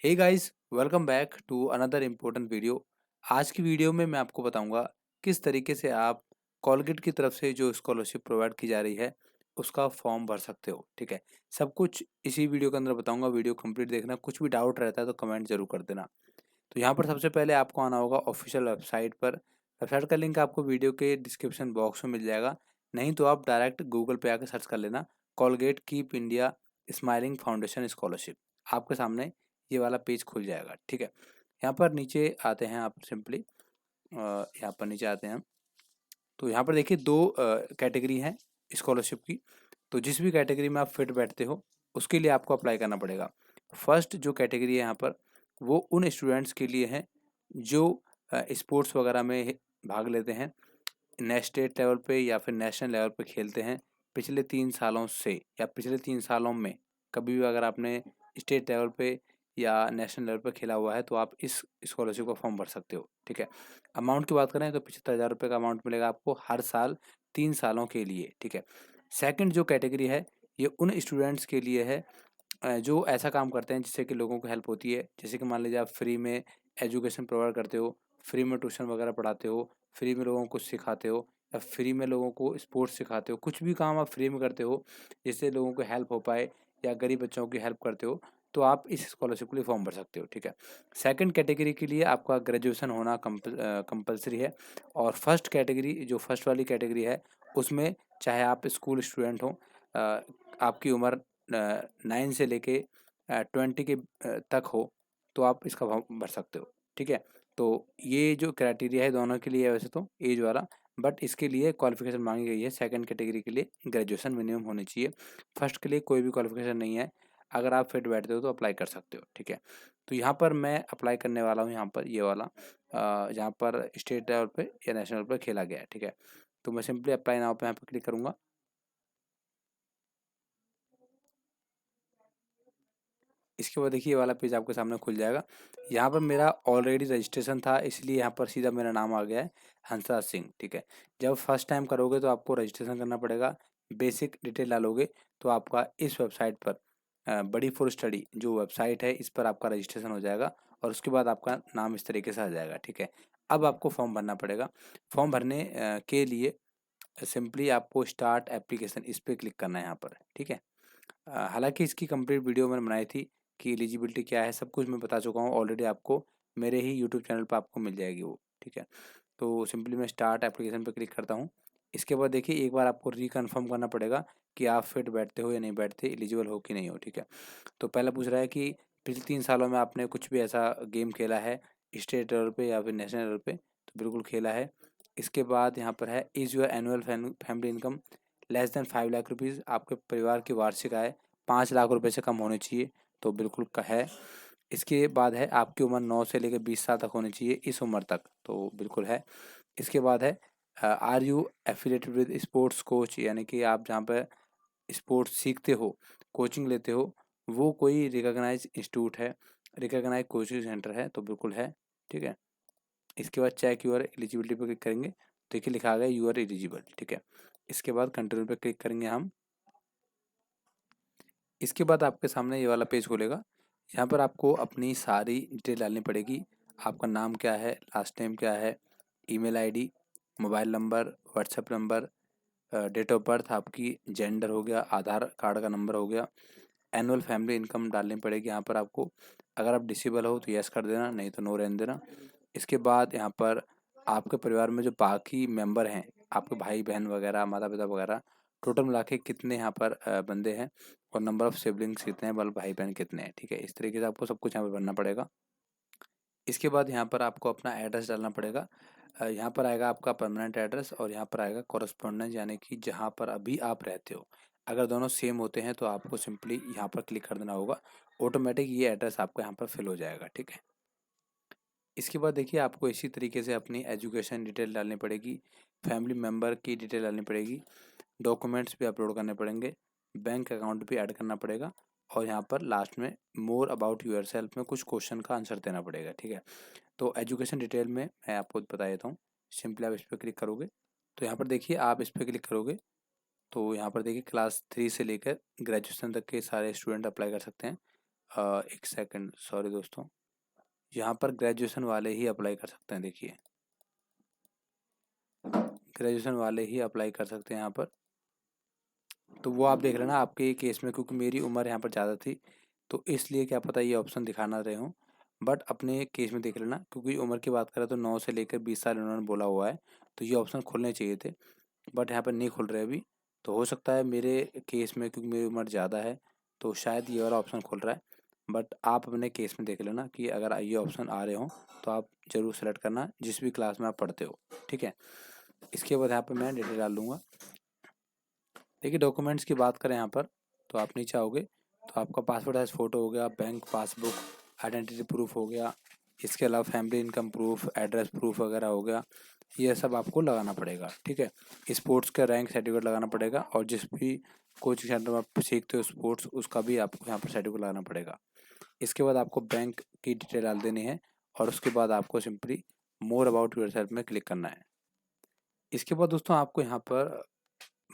Hey guys, welcome back to another important video. आज की video में मैं आपको बताऊंगा किस तरीके से आप कॉलगेट की तरफ से जो स्कॉलरशिप प्रोवाइड की जा रही है उसका फॉर्म भर सकते हो। ठीक है, सब कुछ इसी वीडियो के अंदर बताऊंगा। वीडियो कंप्लीट देखना। कुछ भी डाउट रहता है तो कमेंट जरूर कर देना। तो यहाँ पर सबसे पहले आपको आना होगा ऑफिशियल वेबसाइट पर। वेबसाइट का लिंक आपको वीडियो के डिस्क्रिप्शन बॉक्स में मिल जाएगा। नहीं तो आप डायरेक्ट गूगल पे आकर सर्च कर लेना Colgate keep India smiling foundation scholarship. आपके सामने ये वाला पेज खुल जाएगा। ठीक है, यहाँ पर नीचे आते हैं आप सिंपली। यहाँ पर नीचे आते हैं हम। तो यहाँ पर देखिए दो कैटेगरी हैं स्कॉलरशिप की। तो जिस भी कैटेगरी में आप फिट बैठते हो उसके लिए आपको अप्लाई करना पड़ेगा। फर्स्ट जो कैटेगरी है यहाँ पर वो उन स्टूडेंट्स के लिए है जो स्पोर्ट्स वगैरह में भाग लेते हैं, स्टेट लेवल पे या फिर नेशनल लेवल पे खेलते हैं पिछले 3 सालों से, या पिछले 3 सालों में कभी भी अगर आपने स्टेट लेवल पे या नेशनल लेवल पे खेला हुआ है तो आप इस स्कॉलरशिप का फॉर्म भर सकते हो। ठीक है, अमाउंट की बात करें तो 75,000 रुपये का अमाउंट मिलेगा आपको हर साल 3 सालों के लिए। ठीक है, सेकंड जो कैटेगरी है ये उन स्टूडेंट्स के लिए है जो ऐसा काम करते हैं जिससे कि लोगों को हेल्प होती है। जैसे कि मान लीजिए आप फ्री में एजुकेशन प्रोवाइड करते हो, फ्री में ट्यूशन वगैरह पढ़ाते हो, फ्री में लोगों को सिखाते हो, या फ्री में लोगों को स्पोर्ट्स सिखाते हो। कुछ भी काम आप फ्री में करते हो जिससे लोगों को हेल्प हो पाए, या गरीब बच्चों की हेल्प करते हो, तो आप इस स्कॉलरशिप के लिए फॉर्म भर सकते हो। ठीक है, सेकंड कैटेगरी के लिए आपका ग्रेजुएशन होना कंपलसरी है। और फर्स्ट कैटेगरी जो फर्स्ट वाली कैटेगरी है उसमें चाहे आप स्कूल स्टूडेंट हो, आपकी उम्र 9 से लेके 20 के तक हो, तो आप इसका फॉर्म भर सकते हो। ठीक है, तो ये जो क्राइटेरिया है दोनों के लिए है वैसे तो एज वाला, बट इसके लिए क्वालिफिकेशन मांगी गई है। सेकंड कैटेगरी के लिए ग्रेजुएशन मिनिमम होनी चाहिए। फर्स्ट के लिए कोई भी क्वालिफिकेशन नहीं है। अगर आप फिट बैठते हो तो अप्लाई कर सकते हो। ठीक है, तो यहाँ पर मैं अप्लाई करने वाला हूँ। यहाँ पर ये वाला जहाँ पर स्टेट लेवल पे या नेशनल लेवल पे खेला गया है। ठीक है, तो मैं सिंपली अप्लाई नाउ पे यहाँ पर क्लिक करूँगा। इसके बाद देखिए ये वाला पेज आपके सामने खुल जाएगा। यहाँ पर मेरा ऑलरेडी रजिस्ट्रेशन था इसलिए यहाँ पर सीधा मेरा नाम आ गया है, हंसराज सिंह। ठीक है, जब फर्स्ट टाइम करोगे तो आपको रजिस्ट्रेशन करना पड़ेगा। बेसिक डिटेल डालोगे तो आपका इस वेबसाइट पर बड़ी फॉर स्टडी जो वेबसाइट है इस पर आपका रजिस्ट्रेशन हो जाएगा, और उसके बाद आपका नाम इस तरीके से आ जाएगा। ठीक है, अब आपको फॉर्म भरना पड़ेगा। फॉर्म भरने के लिए सिंपली आपको स्टार्ट एप्लीकेशन इस पर क्लिक करना है यहाँ पर। ठीक है, हालांकि इसकी कंप्लीट वीडियो मैंने बनाई थी कि एलिजिबिलिटी क्या है, सब कुछ मैं बता चुका हूँ ऑलरेडी। आपको मेरे ही यूट्यूब चैनल पर आपको मिल जाएगी वो। ठीक है, तो सिंपली मैं स्टार्ट एप्लीकेशन पर क्लिक करता हूँ। इसके बाद देखिए एक बार आपको रिकन्फर्म करना पड़ेगा कि आप फिट बैठते हो या नहीं बैठते, एलिजिबल हो कि नहीं हो। ठीक है, तो पहला पूछ रहा है कि पिछले 3 सालों में आपने कुछ भी ऐसा गेम खेला है स्टेट लेवल पे या फिर नेशनल लेवल पे, तो बिल्कुल खेला है। इसके बाद यहाँ पर है is your annual family income less than 5 lakh rupees. आपके परिवार की वार्षिक आय 5 लाख रुपए से कम होनी चाहिए, तो बिल्कुल का है। इसके बाद है आपकी उम्र 9 से लेकर 20 साल तक होनी चाहिए, इस उम्र तक, तो बिल्कुल है। इसके बाद है are you affiliated with sports coach, यानी कि आप जहाँ पर स्पोर्ट्स सीखते हो, कोचिंग लेते हो, वो कोई रिकॉग्नाइज इंस्टीट्यूट है, रिकॉग्नाइज कोचिंग सेंटर है, तो बिल्कुल है। ठीक है, इसके बाद चेक यूआर एलिजिबिलिटी पर क्लिक करेंगे। देखिए लिखा आ गया यू आर एलिजिबल। ठीक है, इसके बाद कंटिन्यू पे क्लिक करेंगे हम। इसके बाद आपके सामने ये वाला पेज खुलेगा। यहाँ पर आपको अपनी सारी डिटेल डालनी पड़ेगी। आपका नाम क्या है, लास्ट नेम क्या है, email ID, mobile number, WhatsApp number, date of birth आपकी, जेंडर हो गया, आधार कार्ड का नंबर हो गया, एनुअल फैमिली इनकम डालनी पड़ेगी यहाँ पर आपको। अगर आप डिसेबल हो तो यस कर देना, नहीं तो नो रहने देना। इसके बाद यहाँ पर आपके परिवार में जो बाकी मेंबर हैं, आपके भाई बहन वगैरह, माता पिता वगैरह, टोटल मिला के कितने यहाँ पर बंदे हैं, और नंबर ऑफ़ सिबलिंग्स कितने हैं, मतलब भाई बहन कितने हैं। ठीक है, इस तरीके से आपको सब कुछ यहाँ पर भरना पड़ेगा। इसके बाद यहाँ पर आपको अपना एड्रेस डालना पड़ेगा। यहाँ पर आएगा आपका परमानेंट एड्रेस, और यहाँ पर आएगा कॉरेस्पॉन्डेंस, यानी कि जहाँ पर अभी आप रहते हो। अगर दोनों सेम होते हैं तो आपको सिंपली यहाँ पर क्लिक कर देना होगा, ऑटोमेटिक ये एड्रेस आपका यहाँ पर फिल हो जाएगा। ठीक है, इसके बाद देखिए आपको इसी तरीके से अपनी एजुकेशन डिटेल डालनी पड़ेगी, फैमिली मेम्बर की डिटेल डालनी पड़ेगी, डॉक्यूमेंट्स भी अपलोड करने पड़ेंगे, बैंक अकाउंट भी ऐड करना पड़ेगा, और यहाँ पर लास्ट में मोर अबाउट यूर सेल्फ में कुछ क्वेश्चन का आंसर देना पड़ेगा। ठीक है, तो एजुकेशन डिटेल में मैं आपको बता देता हूँ। सिंपली आप इस पर क्लिक करोगे तो यहाँ पर देखिए आप इस पर क्लिक करोगे तो यहाँ पर देखिए क्लास 3 से लेकर ग्रेजुएशन तक के सारे स्टूडेंट अप्लाई कर सकते हैं। एक सेकंड, सॉरी दोस्तों, यहाँ पर ग्रेजुएशन वाले ही अप्लाई कर सकते हैं। देखिए, ग्रेजुएशन वाले ही अप्लाई कर सकते हैं यहाँ पर। तो वो आप देख लेना आपके केस में, क्योंकि मेरी उम्र यहाँ पर ज़्यादा थी तो इसलिए क्या पता ये ऑप्शन दिखा ना रहे हों। बट अपने केस में देख लेना, क्योंकि उम्र की बात करें तो 9 से लेकर 20 साल इन्होंने बोला हुआ है, तो ये ऑप्शन खुलने चाहिए थे, बट यहाँ पर नहीं खुल रहे अभी। तो हो सकता है मेरे केस में, क्योंकि मेरी उम्र ज़्यादा है, तो शायद ये वाला ऑप्शन खुल रहा है। बट आप अपने केस में देख लेना कि अगर ये ऑप्शन आ रहे हों तो आप ज़रूर सेलेक्ट करना, जिस भी क्लास में आप पढ़ते हो, ठीक है। इसके बाद यहाँ पर मैं डिटेल डाल दूँगा। देखिए, डॉक्यूमेंट्स की बात करें यहाँ पर, तो आप नीचे आओगे तो आपका पासपोर्ट साइज फ़ोटो हो गया, बैंक पासबुक, आइडेंटिटी प्रूफ हो गया, इसके अलावा family income proof, address proof वगैरह हो गया, ये सब आपको लगाना पड़ेगा, ठीक है। स्पोर्ट्स का रैंक सर्टिफिकेट लगाना पड़ेगा, और जिस भी कोचिंग सेंटर में आप सीखते हो स्पोर्ट्स, उसका भी आपको यहाँ पर सर्टिफिकेट लगाना पड़ेगा। इसके बाद आपको बैंक की डिटेल डाल देनी है, और उसके बाद आपको सिंपली मोर अबाउट योरसेल्फ में क्लिक करना है। इसके बाद दोस्तों आपको यहाँ पर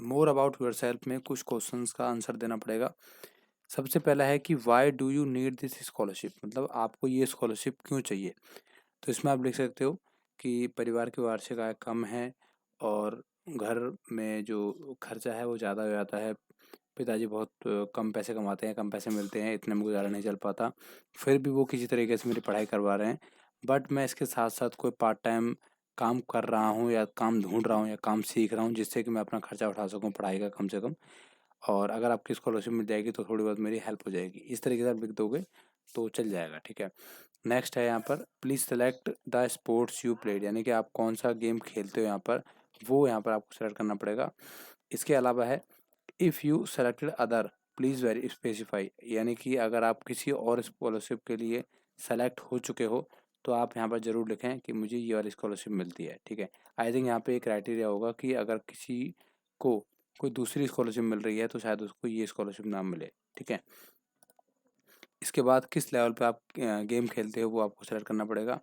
मोर अबाउट योरसेल्फ में कुछ क्वेश्चंस का आंसर देना पड़ेगा। सबसे पहला है कि Y do you need this scholarship, मतलब आपको ये स्कॉलरशिप क्यों चाहिए। तो इसमें आप लिख सकते हो कि परिवार की वार्षिक आय कम है, और घर में जो खर्चा है वो ज़्यादा हो जाता है, पिताजी बहुत कम पैसे कमाते हैं, कम पैसे मिलते हैं, इतने में गुजारा नहीं चल पाता, फिर भी वो किसी तरीके से मेरी पढ़ाई करवा रहे हैं। बट मैं इसके साथ साथ कोई पार्ट टाइम काम कर रहा हूँ, या काम ढूंढ रहा हूँ, या काम सीख रहा हूँ, जिससे कि मैं अपना खर्चा उठा सकूँ पढ़ाई का कम से कम, और अगर आपकी स्कॉलरशिप मिल जाएगी तो थोड़ी बहुत मेरी हेल्प हो जाएगी। इस तरीके से आप लिख दोगे तो चल जाएगा, ठीक है। नेक्स्ट है यहाँ पर, please select the sports you played, यानी कि आप कौन सा गेम खेलते हो यहाँ पर, वो यहाँ पर आपको सेलेक्ट करना पड़ेगा। इसके अलावा है, if you selected other please very specify, यानी कि अगर आप किसी और स्कॉलरशिप के लिए सेलेक्ट हो चुके हो तो आप यहाँ पर ज़रूर लिखें कि मुझे ये वाली स्कॉलरशिप मिलती है, ठीक है। आई थिंक यहाँ पे एक क्राइटेरिया होगा कि अगर किसी को कोई दूसरी स्कॉलरशिप मिल रही है तो शायद उसको ये स्कॉलरशिप ना मिले, ठीक है। इसके बाद किस लेवल पे आप गेम खेलते हो वो आपको सेलेक्ट करना पड़ेगा।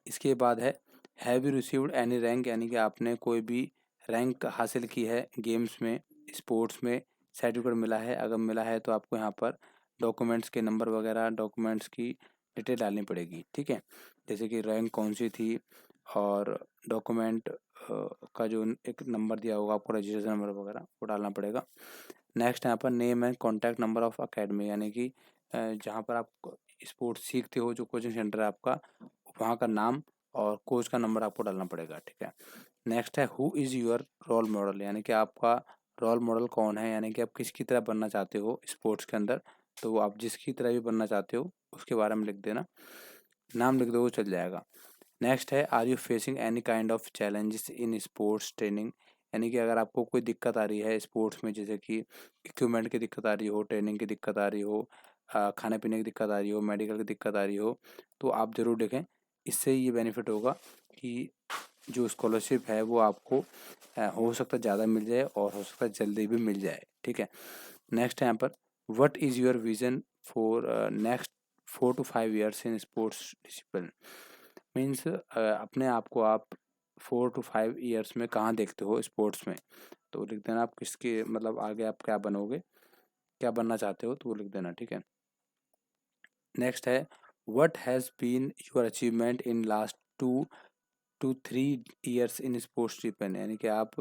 इसके बाद है, have you received any rank, यानी कि आपने कोई भी रैंक हासिल की है गेम्स में, स्पोर्ट्स में, सर्टिफिकेट मिला है। अगर मिला है तो आपको यहाँ पर डॉक्यूमेंट्स के नंबर वगैरह, डॉक्यूमेंट्स की डिटेल डालनी पड़ेगी, ठीक है। जैसे कि रैंक कौन सी थी, और डॉक्यूमेंट का जो एक नंबर दिया होगा आपको, रजिस्ट्रेशन नंबर वगैरह, वो डालना पड़ेगा। नेक्स्ट यहाँ पर name and contact number of academy, यानी कि जहाँ पर आप स्पोर्ट्स सीखते हो, जो कोचिंग सेंटर है आपका, वहाँ का नाम और कोच का नंबर आपको डालना पड़ेगा, ठीक है। नेक्स्ट है, who is your role model, यानी कि आपका रोल मॉडल कौन है, यानी कि आप किसकी तरह बनना चाहते हो स्पोर्ट्स के अंदर, तो आप जिसकी तरह भी बनना चाहते हो उसके बारे में लिख देना, नाम लिख दो वो चल जाएगा। नेक्स्ट है, are you facing any kind of challenges in sports training, यानी कि अगर आपको कोई दिक्कत आ रही है स्पोर्ट्स में, जैसे कि इक्विपमेंट की दिक्कत आ रही हो, ट्रेनिंग की दिक्कत आ रही हो, खाने पीने की दिक्कत आ रही हो, मेडिकल की दिक्कत आ रही हो, तो आप ज़रूर देखें। इससे ये बेनिफिट होगा कि जो स्कॉलरशिप है वो आपको हो सकता है ज़्यादा मिल जाए, और हो सकता है जल्दी भी मिल जाए, ठीक है। नेक्स्ट है यहाँ पर, what is your vision for next 4 to 5 years in sports discipline, means अपने आप को आप 4 to 5 ईयर्स में कहाँ देखते हो स्पोर्ट्स में, तो लिख देना आप किसके, मतलब आगे आप क्या बनोगे, क्या बनना चाहते हो, तो वो लिख देना, ठीक है। नेक्स्ट है, what has been your achievement in last 2 to 3 years in sports discipline, यानी कि आप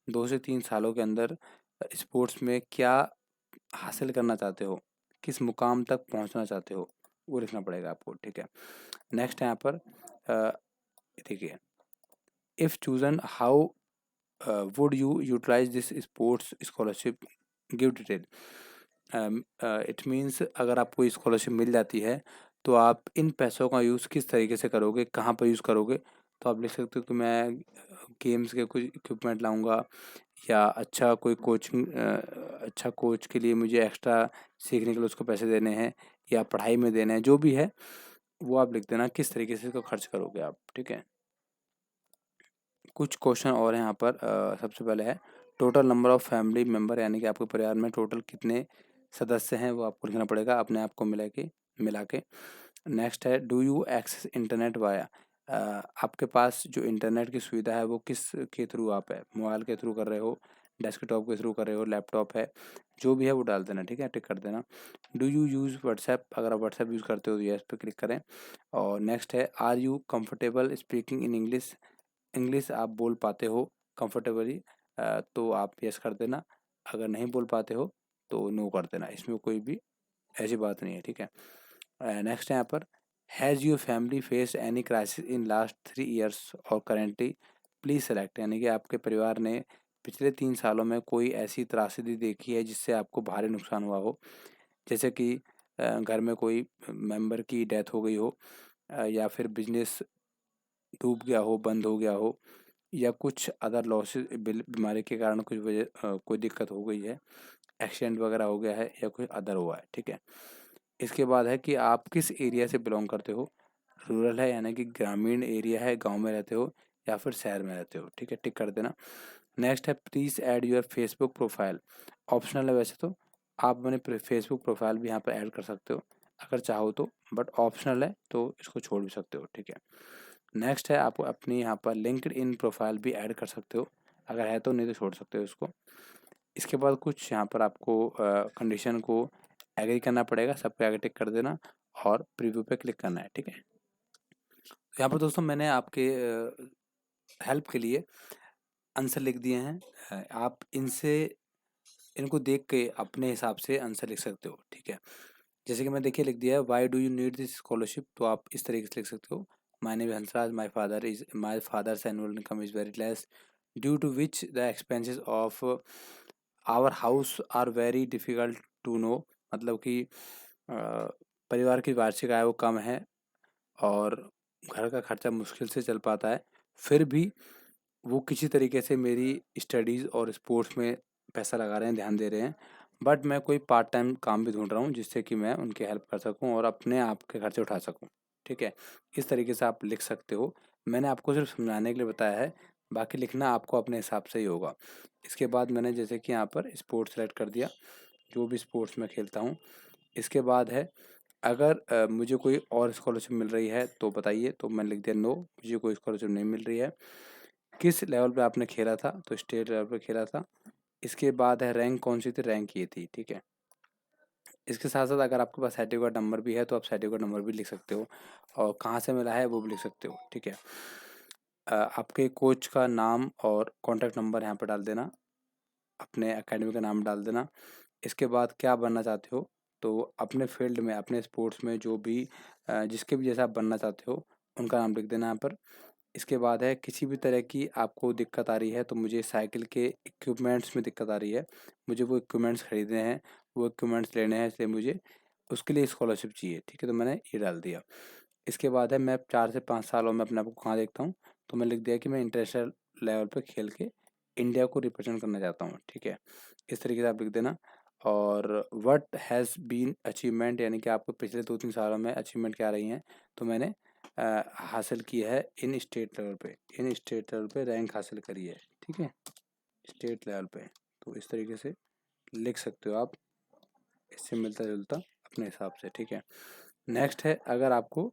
2 से 3 सालों के अंदर स्पोर्ट्स में क्या हासिल करना चाहते हो, किस मुकाम तक पहुंचना चाहते हो, वो लिखना पड़ेगा आपको, ठीक है। नेक्स्ट है यहाँ पर, देखिए, if chosen how would you utilize this sports scholarship, give detail, it means अगर आपको स्कॉलरशिप मिल जाती है तो आप इन पैसों का यूज़ किस तरीके से करोगे, कहाँ पर यूज़ करोगे, तो आप लिख सकते हो कि मैं गेम्स के कुछ इक्विपमेंट लाऊंगा, या अच्छा कोई कोचिंग, अच्छा कोच के लिए मुझे एक्स्ट्रा सीखने के लिए उसको पैसे देने हैं, या पढ़ाई में देने हैं, जो भी है वो आप लिख देना किस तरीके से इसको खर्च करोगे आप, ठीक है। कुछ क्वेश्चन और हैं यहाँ पर, सबसे पहले है, total number of family member, यानी कि आपके परिवार में टोटल कितने सदस्य हैं वो आपको लिखना पड़ेगा अपने आप को मिला के। नेक्स्ट है, do you access internet via, आपके पास जो इंटरनेट की सुविधा है वो किस के थ्रू आप है, मोबाइल के थ्रू कर रहे हो, डेस्कटॉप के थ्रू कर रहे हो, लैपटॉप है, जो भी है वो डाल देना, ठीक है, टिक कर देना। डू यू यूज़ व्हाट्सएप, अगर आप व्हाट्सएप यूज़ करते हो तो येस पे क्लिक करें। और नेक्स्ट है are you comfortable speaking in English, English आप बोल पाते हो कंफर्टेबली, तो आप यस कर देना। अगर नहीं बोल पाते हो तो नो कर देना, इसमें कोई भी ऐसी बात नहीं है, ठीक है। नेक्स्ट है यहाँ पर, has your family face any crisis in last 3 years और करेंटली प्लीज़ सेलेक्ट, यानी कि आपके परिवार ने पिछले 3 सालों में कोई ऐसी त्रासदी देखी है जिससे आपको भारी नुकसान हुआ हो, जैसे कि घर में कोई मेंबर की डेथ हो गई हो, या फिर बिजनेस डूब गया हो, बंद हो गया हो, या कुछ अदर लॉसेस बीमारी के कारण कुछ वजह कोई दिक्कत हो गई है, एक्सीडेंट वगैरह हो गया है या कोई अदर हुआ है, ठीक है। इसके बाद है कि आप किस एरिया से बिलोंग करते हो, रूरल है यानी कि ग्रामीण एरिया है, गांव में रहते हो या फिर शहर में रहते हो, ठीक है, टिक कर देना। नेक्स्ट है please add your Facebook profile, optional है वैसे तो, आप अपने फेसबुक प्रोफाइल भी यहाँ पर ऐड कर सकते हो अगर चाहो तो, बट ऑप्शनल है तो इसको छोड़ भी सकते हो, ठीक है। नेक्स्ट है आप अपनी यहाँ पर लिंक्ड इन प्रोफाइल भी ऐड कर सकते हो, अगर है तो, नहीं तो छोड़ सकते हो इसको। इसके बाद कुछ यहाँ पर आपको कंडीशन को एग्री करना पड़ेगा, सब पे आगे टिक कर देना और प्रीव्यू पे क्लिक करना है, ठीक है। यहाँ पर दोस्तों मैंने आपके हेल्प के लिए आंसर लिख दिए हैं, आप इनको देख के अपने हिसाब से आंसर लिख सकते हो, ठीक है। जैसे कि मैं देखिए लिख दिया है, why do you need this scholarship, तो आप इस तरीके से लिख सकते हो, my name is Hansraj, my father's annual income is very less due to which the expenses of our house are very difficult to know, मतलब कि परिवार की वार्षिक आय वो कम है और घर का खर्चा मुश्किल से चल पाता है, फिर भी वो किसी तरीके से मेरी स्टडीज़ और स्पोर्ट्स में पैसा लगा रहे हैं, ध्यान दे रहे हैं, बट मैं कोई पार्ट टाइम काम भी ढूंढ रहा हूँ जिससे कि मैं उनकी हेल्प कर सकूँ और अपने आप के खर्चे उठा सकूँ, ठीक है। इस तरीके से आप लिख सकते हो, मैंने आपको सिर्फ समझाने के लिए बताया है, बाकी लिखना आपको अपने हिसाब से ही होगा। इसके बाद मैंने जैसे कि यहाँ पर स्पोर्ट्स सेलेक्ट कर दिया, जो भी स्पोर्ट्स में खेलता हूँ। इसके बाद है अगर मुझे कोई और स्कॉलरशिप मिल रही है तो बताइए, तो मैंने लिख दिया नो, मुझे कोई स्कॉलरशिप नहीं मिल रही है। किस लेवल पे आपने खेला था, तो स्टेट लेवल पे खेला था। इसके बाद है रैंक कौन सी थी, रैंक ये थी, ठीक है। इसके साथ साथ अगर आपके पास सर्टिफिकेट नंबर भी है तो आप सर्टिफिकेट नंबर भी लिख सकते हो और कहाँ से मिला है वो भी लिख सकते हो, ठीक है। आपके कोच का नाम और कॉन्टैक्ट नंबर यहाँ पर डाल देना, अपने एकेडमी का नाम डाल देना। इसके बाद क्या बनना चाहते हो, तो अपने फील्ड में, अपने स्पोर्ट्स में जो भी जिसके भी जैसा आप बनना चाहते हो उनका नाम लिख देना यहाँ पर। इसके बाद है किसी भी तरह की आपको दिक्कत आ रही है, तो मुझे साइकिल के इक्विपमेंट्स में दिक्कत आ रही है, मुझे वो इक्विपमेंट्स खरीदने हैं, वो इक्विपमेंट्स लेने हैं, इसलिए मुझे उसके लिए स्कॉलरशिप चाहिए, ठीक है, तो मैंने ये डाल दिया। इसके बाद है मैं 4 से 5 सालों में अपने आप को कहाँ देखता हूँ, तो मैं लिख दिया कि मैं इंटरनेशनल लेवल पे खेल के इंडिया को रिप्रेजेंट करना चाहता हूँ, ठीक है। इस तरीके से आप लिख देना। और व्हाट हैज़ बीन अचीवमेंट, यानी कि आपको पिछले 2-3 सालों में अचीवमेंट क्या रही हैं, तो मैंने हासिल की है इन स्टेट लेवल पे, इन स्टेट लेवल पे रैंक हासिल करी है, ठीक है, स्टेट लेवल पे। तो इस तरीके से लिख सकते हो आप, इससे मिलता जुलता अपने हिसाब से, ठीक है। नेक्स्ट है अगर आपको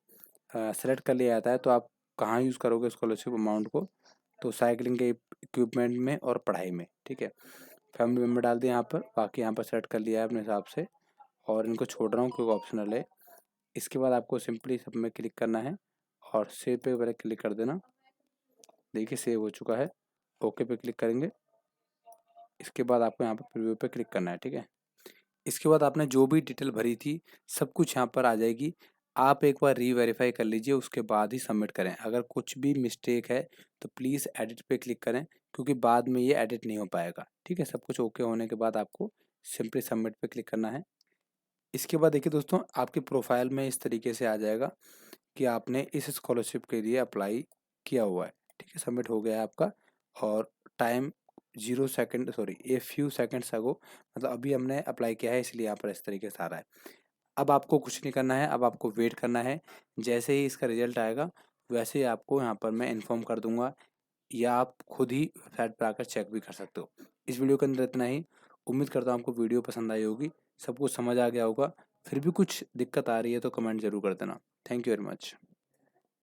सेलेक्ट कर लिया जाता है तो आप कहाँ यूज़ करोगे स्कॉलरशिप अमाउंट को, तो साइकिलिंग के इक्विपमेंट में और पढ़ाई में, ठीक है। फैमिली मेम्बर डाल दिया यहाँ पर, बाकी यहाँ पर सेलेक्ट कर लिया है अपने हिसाब से और इनको छोड़ रहा हूँ क्योंकि ऑप्शनल है। इसके बाद आपको सिंपली सब में क्लिक करना है और सेव पे पहले क्लिक कर देना, देखिए सेव हो चुका है, ओके पे क्लिक करेंगे। इसके बाद आपको यहाँ पर प्रीव्यू पे क्लिक करना है, ठीक है। इसके बाद आपने जो भी डिटेल भरी थी सब कुछ यहाँ पर आ जाएगी, आप एक बार री-वेरीफाई कर लीजिए, उसके बाद ही सबमिट करें। अगर कुछ भी मिस्टेक है तो प्लीज़ एडिट पे क्लिक करें, क्योंकि बाद में ये एडिट नहीं हो पाएगा, ठीक है। सब कुछ ओके होने के बाद आपको सिंपली सबमिट पे क्लिक करना है। इसके बाद देखिए दोस्तों, आपकी प्रोफाइल में इस तरीके से आ जाएगा कि आपने इस स्कॉलरशिप के लिए अप्लाई किया हुआ है, ठीक है, सबमिट हो गया है आपका। और time 0 second, sorry a few seconds ago, मतलब अभी हमने अप्लाई किया है, इसलिए यहाँ पर इस तरीके से आ रहा है। अब आपको कुछ नहीं करना है, अब आपको वेट करना है, जैसे ही इसका रिजल्ट आएगा वैसे ही आपको यहाँ पर मैं इन्फॉर्म कर दूंगा, या आप खुद ही वेबसाइट पर आकर चेक भी कर सकते हो। इस वीडियो के अंदर इतना ही, उम्मीद करता हूँ आपको वीडियो पसंद आई होगी, सब कुछ समझ आ गया होगा। फिर भी कुछ दिक्कत आ रही है तो कमेंट ज़रूर कर देना। Thank you very much.